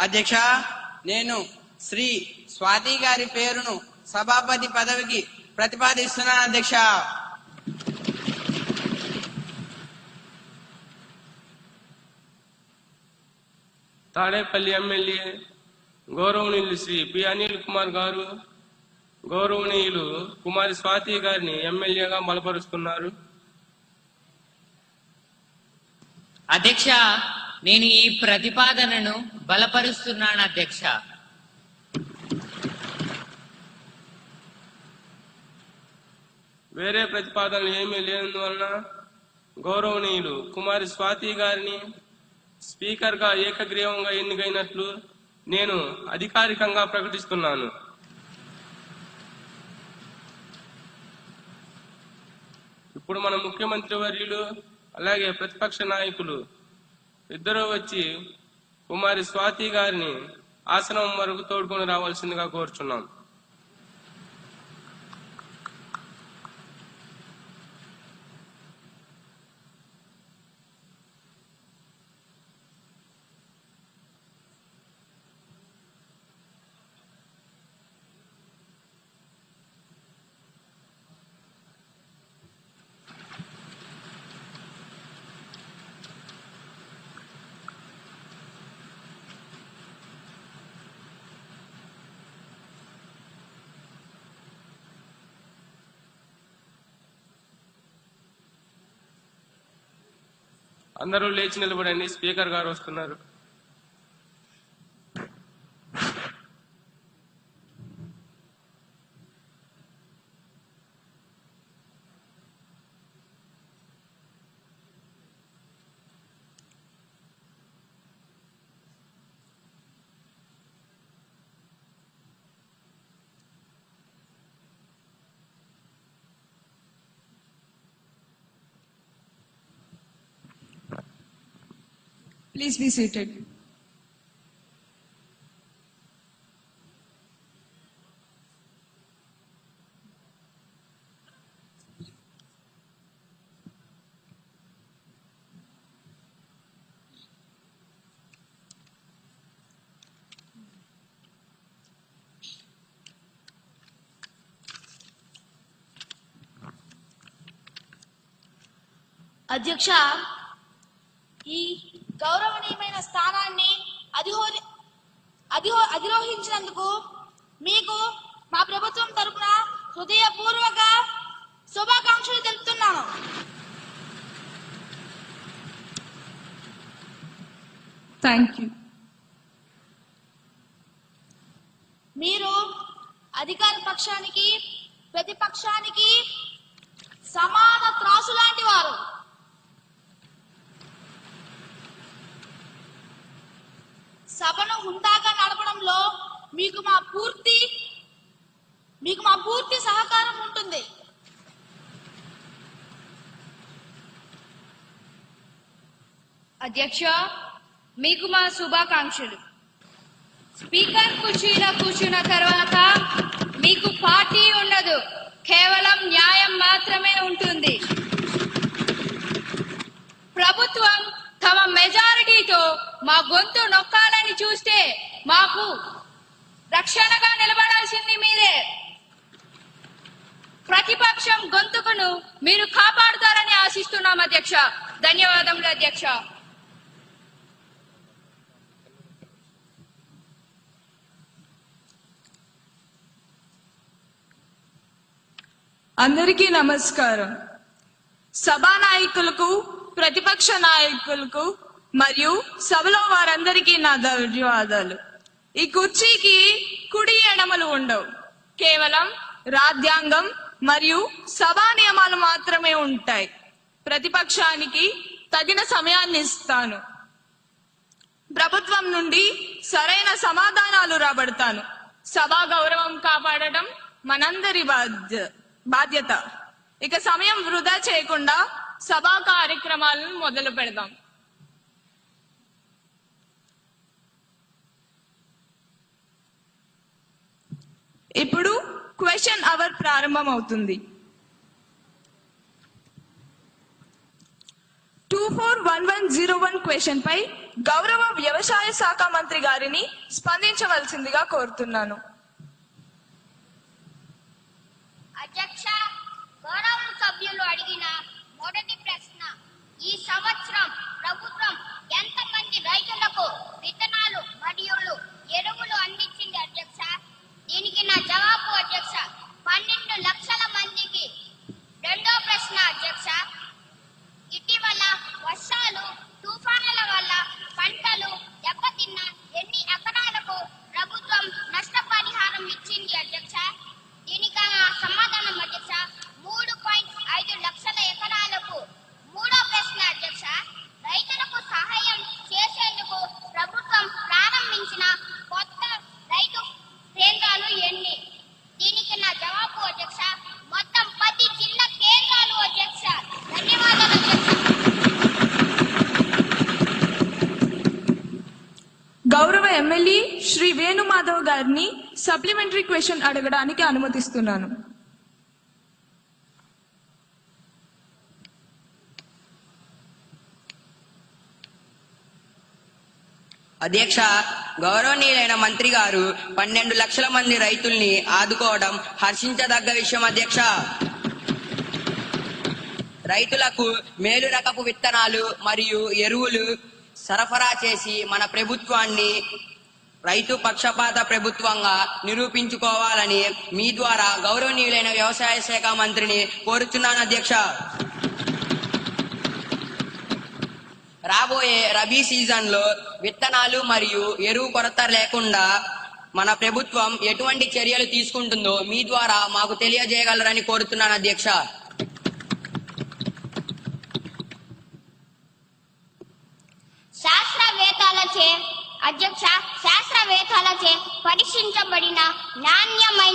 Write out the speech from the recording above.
అధ్యక్ష, నేను శ్రీ స్వాతి గారి పేరును సభాపతి పదవికి ప్రతిపాదిస్తున్నాను అధ్యక్ష. తాడేపల్లి ఎమ్మెల్యే గౌరవనీయులు శ్రీ పి అనిల్ కుమార్ గారు గౌరవనీయులు కుమారి స్వాతి గారిని ఎమ్మెల్యేగా బలపరుస్తున్నారు. అధ్యక్ష, నేను ఈ ప్రతిపాదనను బలపరుస్తున్నాను అధ్యక్ష. వేరే ప్రతిపాదనలు ఏమీ లేనందువలన గౌరవనీయులు కుమారి స్వాతి గారిని స్పీకర్ గా ఏకగ్రీవంగా ఎన్నికైనట్లు నేను అధికారికంగా ప్రకటిస్తున్నాను. ఇప్పుడు మన ముఖ్యమంత్రి వర్యులు అలాగే ప్రతిపక్ష నాయకులు ఇద్దరూ వచ్చి కుమారి స్వాతి గారిని ఆసనం వరకు తోడుకొని రావాల్సిందిగా కోరుచున్నాం. అందరూ లేచి నిలబడండి, స్పీకర్ గారు వస్తున్నారు. Please be seated. అధ్యక్ష, ఈ గౌరవనీయమైన స్థానాన్ని అధిరోహించినందుకు మీకు మా ప్రభుత్వం తరపున హృదయపూర్వక శుభాకాంక్షలు తెలుపుతున్నాను. Thank you. మీరు అధికార పక్షానికి ప్రతిపక్షానికి సమాన త్రాసు లాంటి వారు. సభను హుందాగా నడపడంలో మీకు మా పూర్తి సహకారం ఉంటుంది. అధ్యక్ష, మీకు మా శుభాకాంక్షలు. స్పీకర్ కుర్చీలో కూర్చున్న తర్వాత మీకు పార్టీ ఉండదు, కేవలం న్యాయం మాత్రమే ఉంటుంది. ప్రభుత్వం తమ మెజారిటీతో మా గొంతు నొక్కాలని చూస్తే మాకు రక్షణగా నిలబడాల్సింది మీరే. ప్రతిపక్షం గొంతుకును మీరు కాపాడుతారని ఆశిస్తున్నాం అధ్యక్ష. ధన్యవాదములు అధ్యక్ష. అందరికీ నమస్కారం. సభా నాయకులకు, ప్రతిపక్ష నాయకులకు మరియు సభలో వారందరికీ నా ధన్యవాదాలు. ఈ కుర్చీకి కుడి ఎడమలు ఉండవు, కేవలం రాజ్యాంగం మరియు సభా నియమాలు మాత్రమే ఉంటాయి. ప్రతిపక్షానికి తగిన సమయాన్ని ఇస్తాను. ప్రభుత్వం నుండి సరైన సమాధానాలు రాబడతాను. సభా గౌరవం కాపాడటం మనందరి బాధ్యత. ఇక సమయం వృధా చేయకుండా సభా కార్యక్రమాలను మొదలు పెడదాం. ఇప్పుడు క్వశ్చన్ అవర్ ప్రారంభం అవుతుంది. 241101 క్వశ్చన్ పై గౌరవ వ్యవసాయ శాఖ మంత్రి గారిని స్పందించవలసిందిగా కోరుతున్నాను. అధ్యక్ష, గౌరవ సభ్యులు అడిగిన మొదటి ప్రశ్న, ఈ సంవత్సరం ప్రభుత్వం ఎంతమంది రైతులకు విత్తనాలు మరియు ఎరువులు అందించింది అధ్యక్ష? దీనికి నా జవాబు అధ్యక్ష, 12 లక్షల మందికి. రెండో ప్రశ్న అధ్యక్ష, ఇటీవల వర్షాలు తుఫానుల వల్ల పంటలు దెబ్బతిన్న ఎన్ని ఎకరాలకు ప్రభుత్వం నష్టపరిహారం ఇచ్చింది అధ్యక్ష? దీనికి సమాధానం అధ్యక్ష, 3.5 లక్షల ఎకరాలకు. మూడో ప్రశ్న అధ్యక్ష, రైతులకు సహాయం చేసేందుకు ప్రభుత్వం ప్రారంభించిన కొత్త రైతు కేంద్రాలు ఎన్ని? దీనికి నా జవాబు అధ్యక్ష, మొత్తం 10 జిల్లా కేంద్రాలు అధ్యక్ష. ధన్యవాదాలు అధ్యక్ష. గౌరవ ఎమ్మెల్యే శ్రీ వేణుమాధవ్ గారిని సప్లిమెంటరీ క్వశ్చన్ అడగడానికి అనుమతిస్తున్నాను. అధ్యక్ష, గౌరవనీయులైన మంత్రి గారు 12 లక్షల మంది రైతుల్ని ఆదుకోవడం హర్షించదగ్గ విషయం అధ్యక్ష. రైతులకు మేలు రకపు విత్తనాలు మరియు ఎరువులు సరఫరా చేసి మన ప్రభుత్వాన్ని రైతు పక్షపాత ప్రభుత్వంగా నిరూపించుకోవాలని మీ ద్వారా గౌరవనీయులైన వ్యవసాయ శాఖ మంత్రిని కోరుచున్నాను అధ్యక్ష. రాబోయే రబీ సీజన్ లో విత్తనాలు మరియు ఎరువు కొరత లేకుండా మన ప్రభుత్వం ఎటువంటి చర్యలు తీసుకుంటుందో మీ ద్వారా మాకు తెలియజేయగలరని కోరుతున్నాను అధ్యక్ష. శాస్త్రవేత్తలచే పరీక్షించబడిన నాణ్యమైన